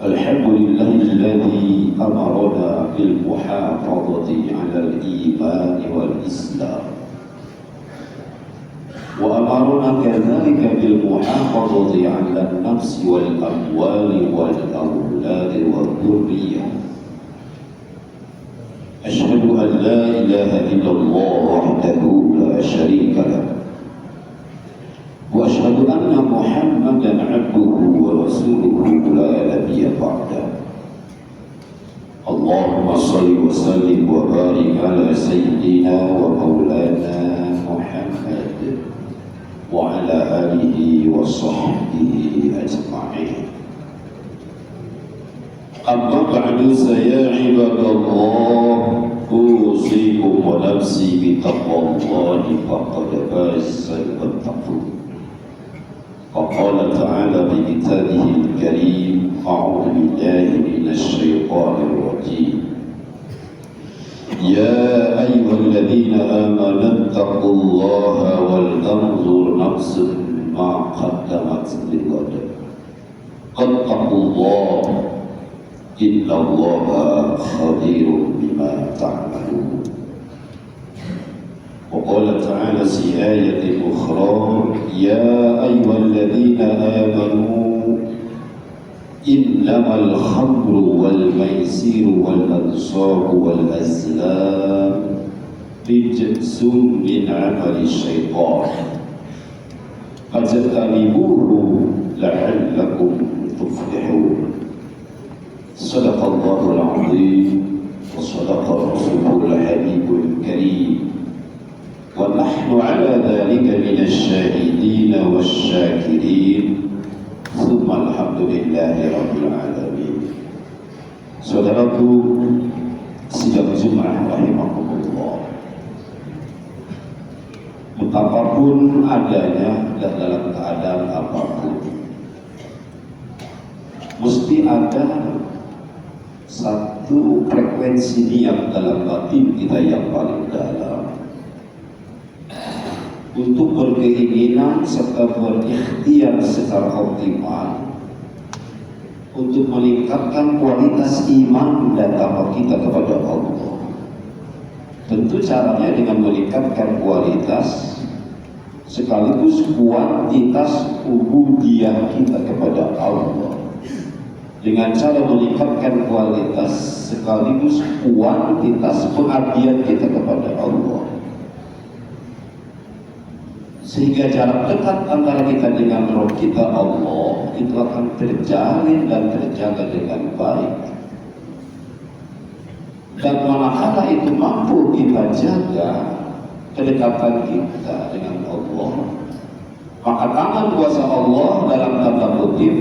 الحمد لله الذي أمرنا بالمحافظة على الإيمان والإسلام، وأمرنا كذلك بالمحافظة على النفس والأموال والأولاد والذرية. أشهد أن لا إله إلا الله وحده لا شريك له، وأشهد أن محمدا عبده ورسوله لا نبي بعده. اللهم صل وسلم وبارك على سيدنا ومولانا محمد وعلى آله وصحبه أجمعين. أما بعد فيا عباد الله، أوصيكم ونفسي بتقوى الله فقد فاز المتقون. وقال تعالى بكتابه الكريم: أعوذ بالله من الشيطان الرجيم. يا أيها الذين آمنوا اتقوا الله ولتنظر نفس ما قدمت لغد. واتقوا الله إن الله خبير بما تعملون. وقال تعالى في آية أخرى يا أيها الذين آمنوا إنما الخمر والميسر والأنصاب والأزلام رجس من عمل الشيطان فاجتنبوه لعلكم تفلحون. صدق الله العظيم وصدق رسوله الحبيب الكريم ونحن على ذلك من الشاهدين والشاكرين ثم الحمد لله رب العالمين. Saudaraku sidang Jumat rahimahumullah, betapapun adanya dan dalam keadaan apapun mesti ada satu frekuensi niat dalam batin kita yang paling dalam untuk berkeinginan serta berikhtiar secara optimal untuk meningkatkan kualitas iman dan takwa kita kepada Allah. Tentu caranya dengan meningkatkan kualitas sekaligus kuantitas ubudiyah kita kepada Allah. Dengan cara meningkatkan kualitas sekaligus kuantitas pengabdian kita kepada Allah, sehingga jarak dekat antara kita dengan Roh kita Allah itu akan terjalin dan terjaga dengan baik. Dan manakala itu mampu kita jaga kedekatan kita dengan Allah, maka tangan kuasa Allah dalam tanda kutip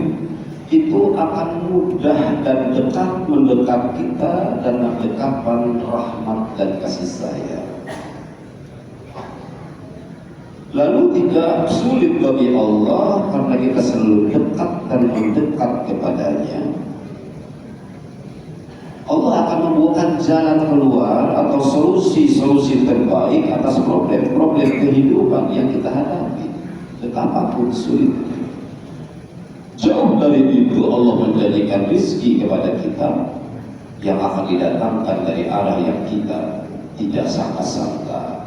itu akan mudah dan dekat mendekat kita dengan dekapan rahmat dan kasih sayang. Lalu tidak sulit bagi Allah karena kita selalu dekat dan mendekat kepadanya. Allah akan membukakan jalan keluar atau solusi-solusi terbaik atas problem-problem kehidupan yang kita hadapi, betapapun sulit. Jauh dari itu Allah menjadikan rizki kepada kita yang akan didatangkan dari arah yang kita tidak sangka-sangka.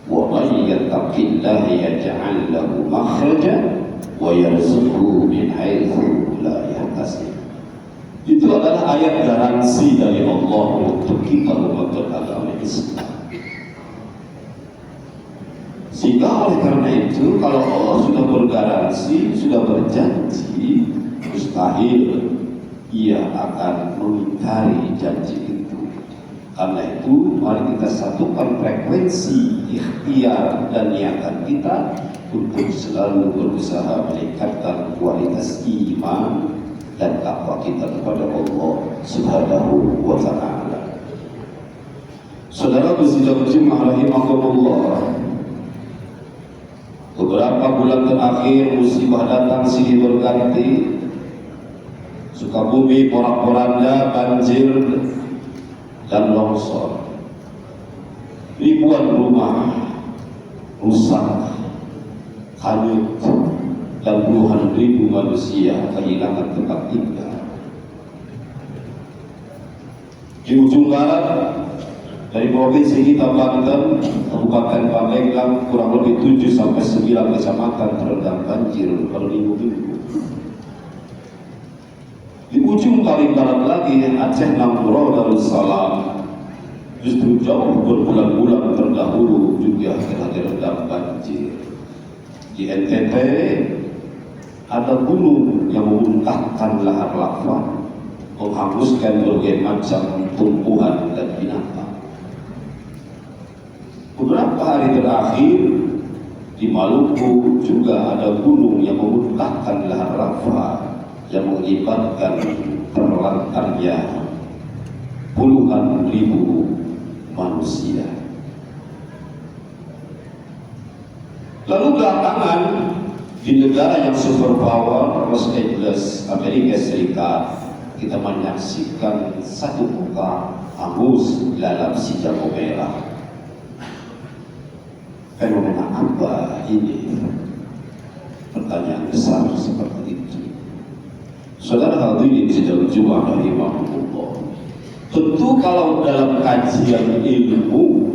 Wa may yattaqillaha yaj'al lahu makhraja wa yarzuqhu min haitsu la yahtasib. Itu adalah ayat garansi dari Allah untuk kita umat beragama Islam. Sehingga oleh karena itu kalau Allah sudah bergaransi, sudah berjanji, mustahil ia akan mengingkari janji itu. Karena itu mari kita satukan frekuensi ikhtiar dan niatan kita untuk selalu berusaha meningkatkan kualitas iman dan takwa kita kepada Allah Subhanahu wa ta'ala. Saudara sidang Jumat rahimahumullah, beberapa bulan terakhir musibah datang silih berganti. Sukabumi porak-poranda, banjir dan longsor. Ribuan rumah rusak, hanyut, dan puluhan ribu manusia kehilangan tempat tinggal. Di ujung barat dari provinsi kita Banten, Kabupaten Pandeglang, kurang lebih 7-9 kecamatan terendam banjir berminggu-minggu. Di ujung paling barat lagi Aceh Nampuro Darussalam, justru jauh berbulan-bulan terdahulu juga telah direndam banjir. Di NTT ada gunung yang memuntahkan lahar lava, menghanguskan berbagai macam tumbuhan dan binatang. Beberapa hari terakhir di Maluku juga ada gunung yang memuntahkan lahar lava yang mengakibatkan terlantarnya puluhan ribu manusia. Lalu belakangan di negara yang superpower Los Angeles, Amerika Serikat, kita menyaksikan satu kota hangus dalam si jago merah. Fenomena apa ini? Pertanyaan besar seperti itu. Saudara hadirin sidang Jumat rahimahullah. Tentu kalau dalam kajian ilmu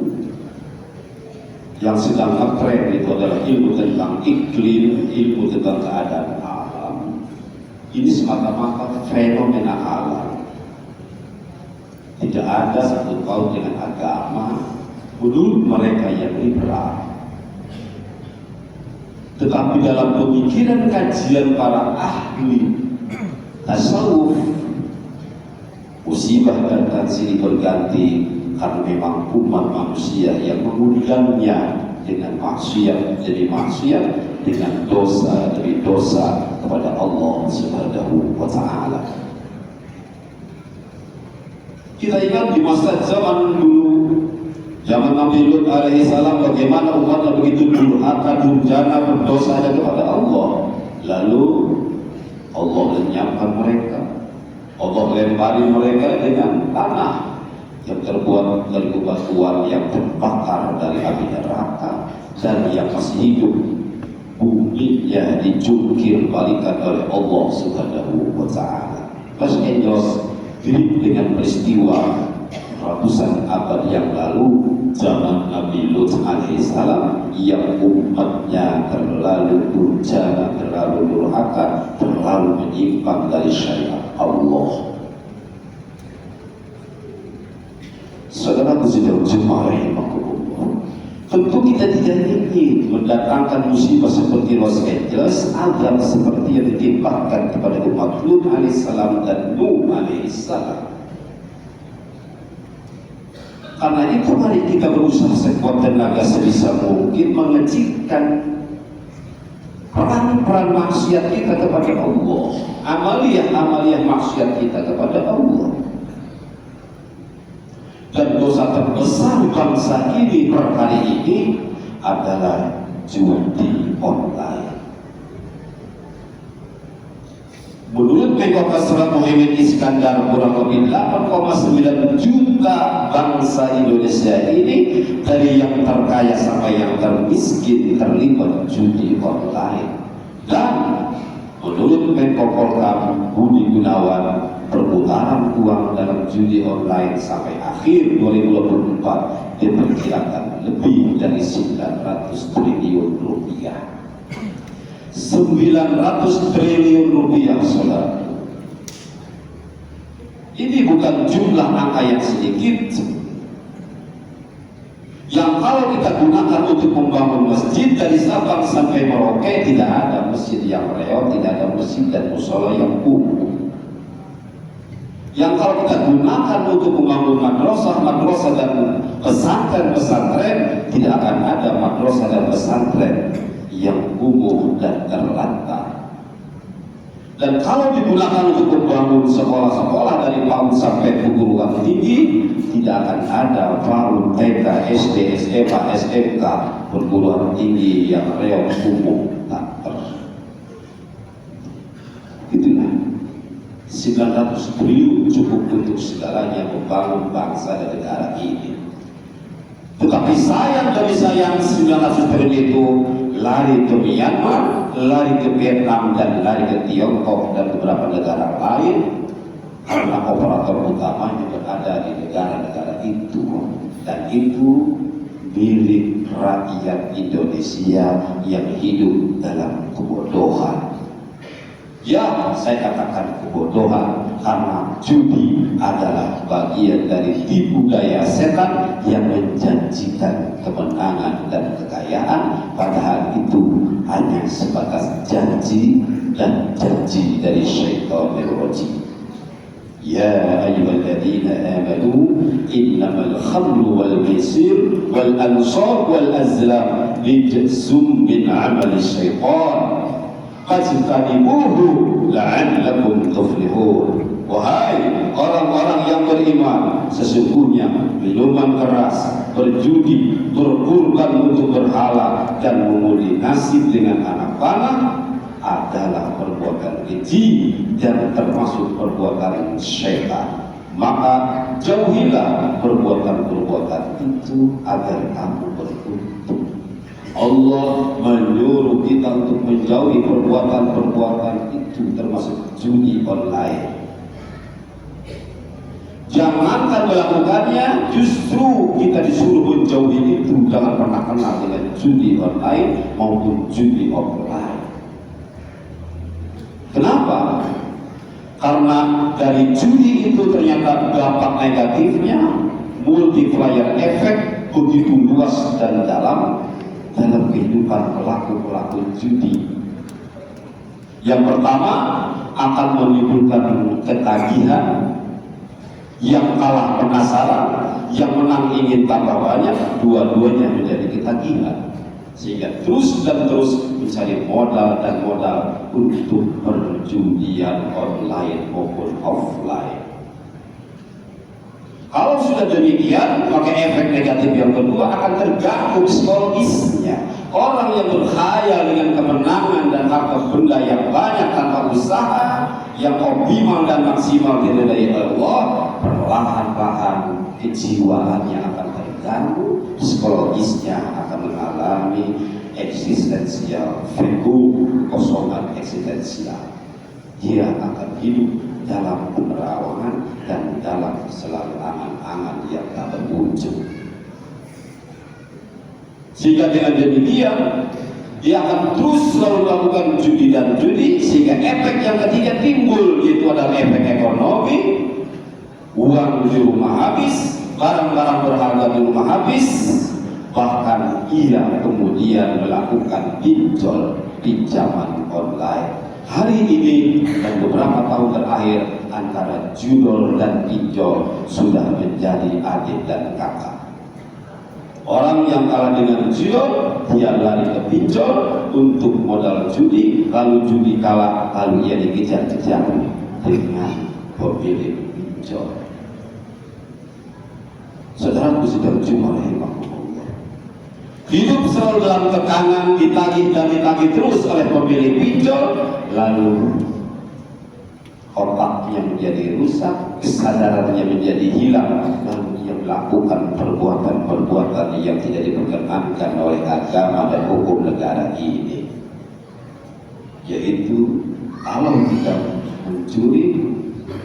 yang sedang ngetren itu adalah ilmu tentang iklim, ilmu tentang keadaan alam, ini semata-mata fenomena alam. Tidak ada satu paut dengan agama menurut mereka yang liberal. Tetapi dalam pemikiran kajian para ahli tasawuf, musibah dan silih berganti karena memang umat manusia yang mengundangnya dengan maksiat jadi maksiat, dengan dosa demi dosa kepada Allah Subhanahu wa Ta'ala. Kita ingat di masa zaman dulu, zaman Nabi Lut alaihissalam, bagaimana umatnya begitu durhaka, durjana, berdosa kepada Allah. Lalu Allah lenyapkan mereka, Allah lempari mereka dengan tanah yang terbuat dari batuan yang terbakar dari api neraka, dan yang masih hidup buminya dijungkir balikan oleh Allah Subhanahu wa Ta'ala. Los Angeles mirip dengan peristiwa ratusan abad yang lalu zaman Nabi Lut alaihissalam yang umatnya terlalu durjana, terlalu durhaka, terlalu menyimpang dari syariat Allah. Saudara sidang Jumat rahimahullah, tentu kita tidak ingin mendatangkan musibah seperti Los Angeles, azab seperti yang ditimpakan kepada umat Lut alaihissalam dan Nuh alaihissalam. Karena itu mari kita berusaha sekuat tenaga sebisa mungkin mengecilkan peran-peran maksiat kita kepada Allah, amaliyah maksiat kita kepada Allah. Dan dosa terbesar bangsa ini per hari ini adalah judi online. Menurut Menko Kasrat Muhammad Iskandar, kurang lebih 8,9 juta bangsa Indonesia ini, dari yang terkaya sampai yang termiskin, terlibat judi online. Dan menurut Menko Polhukam Budi Gunawan, perputaran uang dalam judi online sampai akhir 2024 diperkirakan lebih dari 900 triliun rupiah. 900 triliun rupiah, saudara. Ini bukan jumlah angka yang sedikit, yang kalau kita gunakan untuk membangun masjid dari Sabang sampai Merauke, tidak ada masjid yang reot, tidak ada masjid dan musola yang kumuh. Yang kalau kita gunakan untuk membangun madrasah dan pesantren, tidak akan ada madrasah dan pesantren yang kumuh dan terlantar. Dan kalau digunakan untuk membangun sekolah-sekolah dari PAUD sampai perguruan tinggi, tidak akan ada PAUD, TK, SD, SMA, SMK, perguruan tinggi yang reot, kumuh, tak itulah 900 triliun cukup untuk segalanya membangun bangsa dan negara ini. Tetapi sayang demi sayang, 900 triliun itu lari ke Myanmar, lari ke Vietnam, dan lari ke Tiongkok dan beberapa negara lain, karena operator utamanya berada di negara-negara itu, dan itu milik rakyat Indonesia yang hidup dalam kebodohan. Ya, saya katakan kebodohan karena judi adalah bagian dari tipu daya setan yang menjanjikan kemenangan dan kekayaan, padahal itu hanya sebatas janji dan janji dari syaitanir rajim. Ya ayyuhalladzina amanu innamal khamru wal maisir wal ansab wal azlam rijsun min amali syaitan fajtanibuhu la'allakum tuflihun. Wahai orang-orang yang beriman, sesungguhnya minuman keras, berjudi, berkurban untuk berhala, dan mengundi nasib dengan anak panah adalah perbuatan keji dan termasuk perbuatan syaitan. Maka jauhilah perbuatan-perbuatan itu agar kamu beruntung. Allah menyuruh kita untuk menjauhi perbuatan-perbuatan itu, termasuk judi online. Jangankan melakukannya, justru kita disuruh menjauhi itu. Jangan pernah kenal dengan judi online maupun judi offline. Kenapa? Karena dari judi itu ternyata dampak negatifnya, multiplier effect begitu luas dan dalam kehidupan pelaku-pelaku judi. Yang pertama, akan menimbulkan ketagihan. Yang kalah penasaran, yang menang ingin tambah banyak, dua-duanya menjadi ketagihan, sehingga terus dan terus mencari modal dan modal untuk perjudian online maupun offline. Kalau sudah demikian, maka efek negatif yang kedua akan terganggu psikologisnya. Orang yang berkhayal dengan kemenangan dan harta benda yang banyak tanpa usaha, yang optimal dan maksimal dari Allah, perlahan-lahan kejiwaannya akan terganggu, psikologisnya akan mengalami eksistensial vacuum, kekosongan eksistensial. Dia akan hidup dalam penerawangan dan dalam selalu angan-angan yang tak berwujud. Sehingga dengan demikian dia akan terus selalu melakukan judi dan judi, sehingga efek yang ketiga timbul, yaitu adalah efek ekonomi. Uang di rumah habis, barang-barang berharga di rumah habis, bahkan ia kemudian melakukan pinjaman online. Hari ini dan beberapa tahun terakhir, antara judol dan pinjol sudah menjadi adik dan kakak. Orang yang kalah dengan judol, dia lari ke pinjol untuk modal judi, lalu judi kalah, lalu ia dikejar-kejar dengan pemilik pinjol. Saudaraku sedang cuma rahimahullah, hidup selalu dalam tekanan, ditagih dan ditagih terus oleh pemilik pinjol, lalu otaknya menjadi rusak, kesadarannya menjadi hilang, lalu ia melakukan perbuatan-perbuatan yang tidak diperkenankan oleh agama dan hukum negara ini. Yaitu, kalau kita mencuri,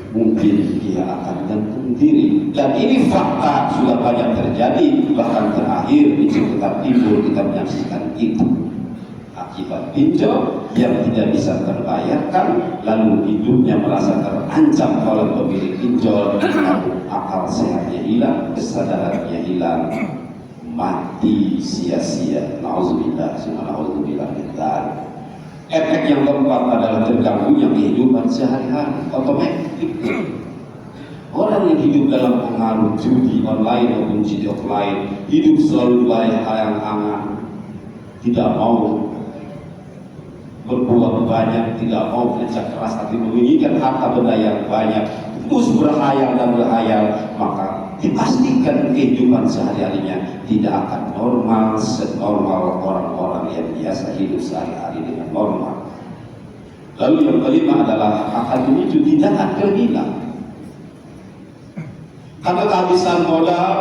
mungkin dia akan gantung diri. Dan ini fakta sudah banyak terjadi, bahkan terakhir di sekitar timur kita menyaksikan itu. Akibat pinjol yang tidak bisa terbayarkan, lalu hidupnya merasa terancam oleh pemilik pinjol, lalu akal sehatnya hilang, kesadarannya hilang, mati sia-sia. Nauzubillah, subhanallah. Efek yang keempat adalah terganggunya kehidupan sehari-hari. Otomatis orang yang hidup dalam pengaruh judi online maupun judi offline, hidup selalu banyak angan-angan, tidak mau berbuat banyak, tidak mau kerja keras, tapi menginginkan harta benda yang banyak, terus berhayal dan berhayal, maka dipastikan kehidupan sehari-harinya tidak akan normal senormal orang-orang yang biasa hidup sehari-hari dengan normal. Lalu yang kelima adalah akan memicu tindakan kriminal. Karena kehabisan modal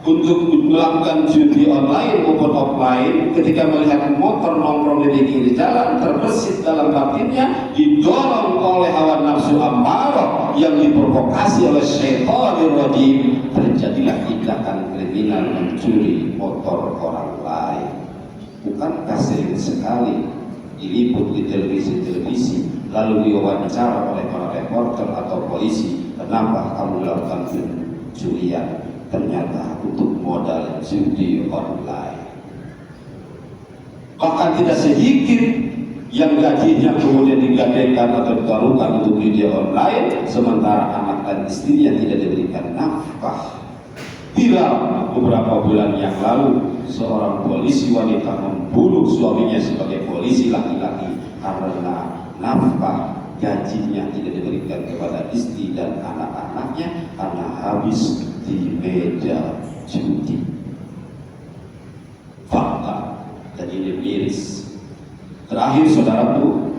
untuk melakukan judi online maupun offline, ketika melihat motor nongkrong di pinggir jalan, terbersit dalam batinnya, didorong oleh hawa nafsu ammarah yang diprovokasi oleh syaitanir rajim, terjadilah tindakan kriminal mencuri motor orang lain. Bukankah sering sekali diliput di televisi, lalu diwawancara oleh para reporter atau polisi, kenapa kamu melakukan pencurian? Ternyata untuk modal judi online. Bahkan tidak sedikit yang gajinya kemudian digadaikan atau ditaruhkan untuk judi online, sementara anak dan istrinya tidak diberikan nafkah. Viral beberapa bulan yang lalu, seorang polisi wanita membunuh suaminya sebagai polisi laki-laki karena nafkah gajinya tidak diberikan kepada istri dan anak-anaknya karena habis di meja judi. Fakta, dan ini miris. Terakhir saudaraku,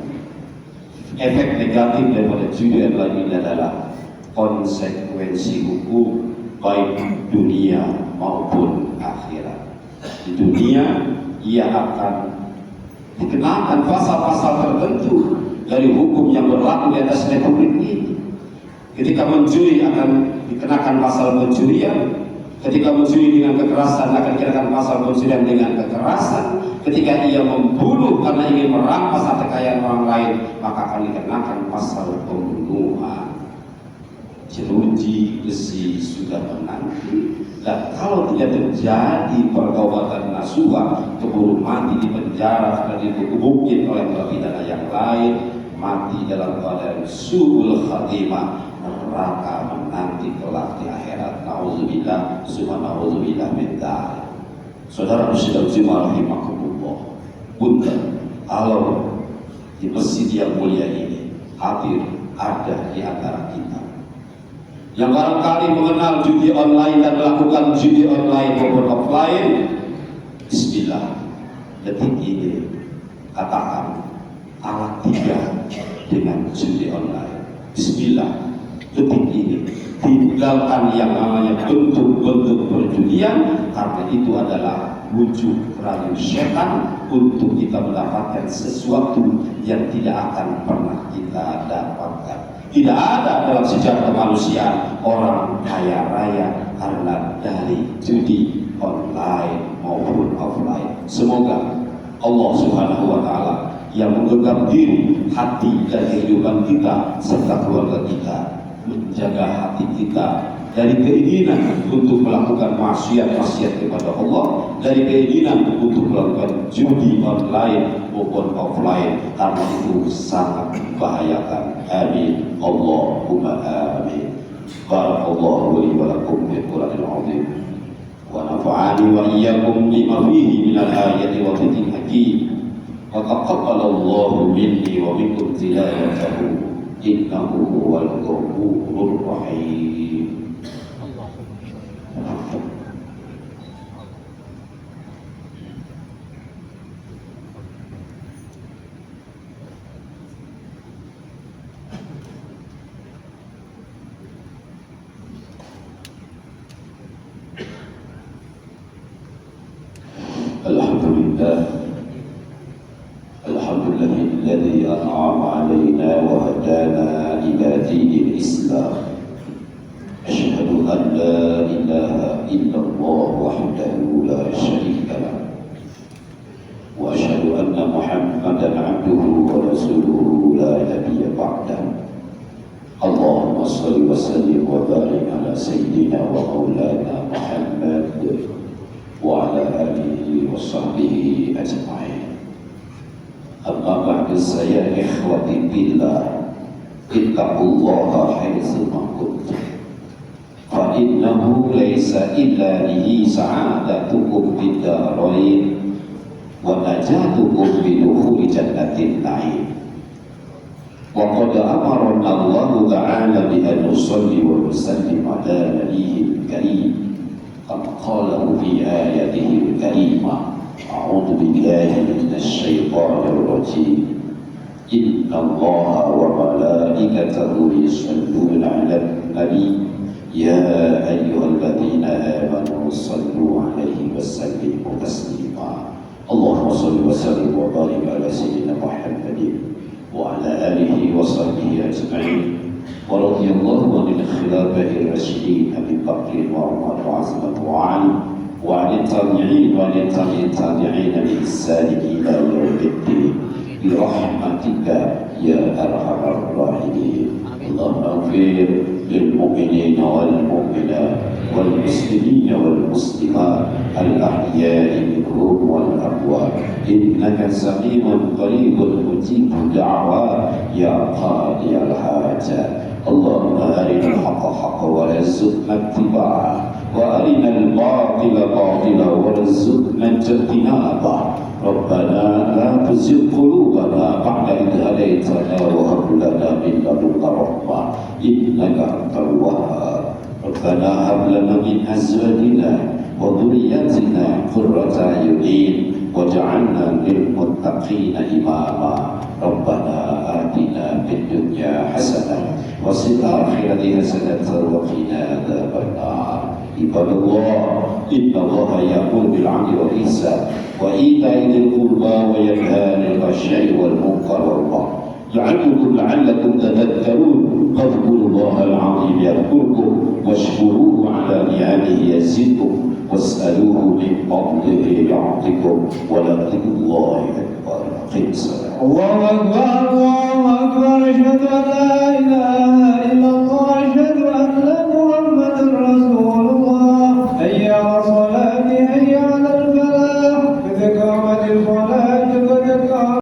efek negatif daripada judi online ini adalah konsekuensi hukum baik dunia maupun akhirat. Di dunia ia akan dikenakan pasal-pasal tertentu dari hukum yang berlaku di atas republik ini. Ketika mencuri akan dikenakan pasal pencurian, ketika mencuri dengan kekerasan akan dikenakan pasal pencurian dengan kekerasan, ketika ia membunuh karena ingin merampas harta kekayaan orang lain maka akan dikenakan pasal pembunuhan. Jeruji besi sudah menanti, dan kalau tidak terjadi pertobatan nasuha, keburu mati di penjara karena dikebukin oleh terpidana yang lain, mati dalam keadaan su'ul khatimah, neraka menanti kelak di akhirat. Nauzubillah, subhanallah min dzalik. Saudara muslim rahimakumullah, punten kalau di masjid yang mulia ini hadir ada di antara kita yang barangkali mengenal judi online dan melakukan judi online maupun offline, bismillah, detik ini katakan alat 3 dengan judi online. Bismillah, detik ini tinggalkan yang namanya bentuk-bentuk perjudian, karena itu adalah wujud rayu setan untuk kita mendapatkan sesuatu yang tidak akan pernah kita dapatkan. Tidak ada dalam sejarah kemanusiaan orang kaya raya karena dari judi online maupun offline. Semoga Allah Subhanahu wa Ta'ala yang menggenggam diri, hati dan kehidupan kita serta keluarga kita, menjaga hati kita dari keinginan untuk melakukan maksiat-maksiat kepada Allah, dari keinginan untuk melakukan judi online maupun offline, karena itu sangat membahayakan. Amin, Allahumma amin. Barakallahu li wa lakum bil Qur'anil azim wa nafa'ani wa iyyakum bima fihi minal ayati wa dhikril hakim wa taqabbalallahu minni wa minkum tilawatahu innahu huwal ghafurur rahim. Alhamdulillahilladzi an'ama 'alaina wa hadana ila dinil Islam. Asyhadu an la ilaha illallah wahdahu la syarika lah. Wa asyhadu anna Muhammadan 'abduhu wa rasuluhu la nabiyya ba'dahu. Allahumma shalli wa sallim wa barik ala sayyidina wa maulana Muhammad wa ala alihi wa sahbihi ajma'in. Amma ba'du, saya ikhwati billah, ittaqullaha haitsu ma kuntum, fa innahu laysa illa bihi sa'adatukum fid darain wa najatukum bi dukhuli jannatin na'im. Wa qad amarna Allahu ta'ala bi an nusalli wa nusallim ala nabiyyil karim kama qalahu fi ayatihi al-karimah. A'udzu billahi minasy syaithanir rajim. Innallaha wa malaikatahu yusholluna 'alan nabi ya ayyuhalladzina amanu shallu 'alaihi wa sallimu taslima. Allahumma shalli wa sallim wa barik ala sayyidina Muhammadin wa ala alihi wa sahbihi ajma'in. Wa radhiyallahu 'anil khulafa'ir rasyidin Abi Bakr wa Umar wa Utsman wa 'Ali وعن التابعين وعن التابعين بإحسان إلى يوم الدين برحمتك يا أرحم الراحمين. اللهم اغفر للمؤمنين والمؤمنات والمسلمين والمسلمات الأحياء منهم والأموات إنك سميع قريب مجيب الدعوات يا قاضي الحاجات. اللهم أرنا الحق حقا وارزقنا اتباعه وأرنا الباطل باطلا وارزقنا اجتنابه. ربنا لا تزغ قلوبنا بعد إذ هديتنا وهب لنا من لدنك رحمة إنك أنت الوهاب. ربنا هب لنا من أزواجنا وذرياتنا قرة أعين واجعلنا للمتقين إماما. ربنا آتنا في الدنيا حسنة وفي الآخرة حسنة وقنا عذاب النار. عباد الله إن الله يأمر بالعدل والإحسان وإيتاء ذي القربى وينهى عن الفحشاء والمنكر والبغي لعلكم تذكرون. فاذكروا الله العظيم يذكركم واشكروه على نعمه يزدكم واسألوه من فضله يعطكم ولذكر الله أكبر. الله أكبر الله أكبر. أشهد أن لا إله